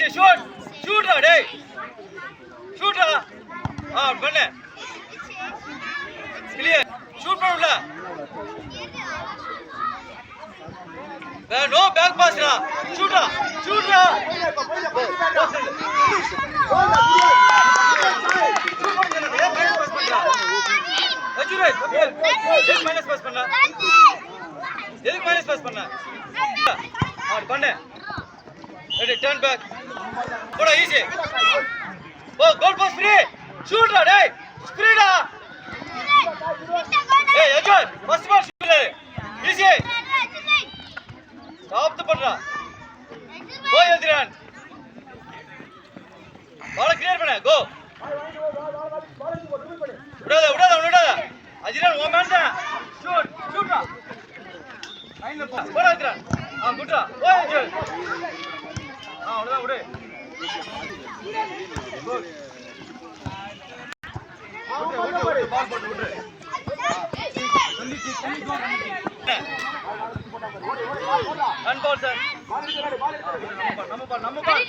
easy shoot shoot டா டேய் shoot டா பண்ணு clear shoot பண்ணல no back pass டா shoot டா அஜுரே எதுக்கு மைனஸ் பாஸ் பண்ணல எதுக்கு மைனஸ் பாஸ் பண்ணல பண்ணு ரெடி டர்ன் பேக் போடா easy goal pass free shoot டா டேய் ஸ்ப்ரீடா ஏய் Ajay first ball shoot easy stop தி பண்றா கோ எதிரான் பால் கிளியர் பண்ணு கோ விடாத அஜிரான் ஓ மேன் தான் ஷூட் லைன்ல போடா அஜிரான் குட்ரா ஓ அஜய் அவ்வளவுதான் விடு குட் விடு பால் போட்டு விடு ரன் பால் சார் நம்ம பால்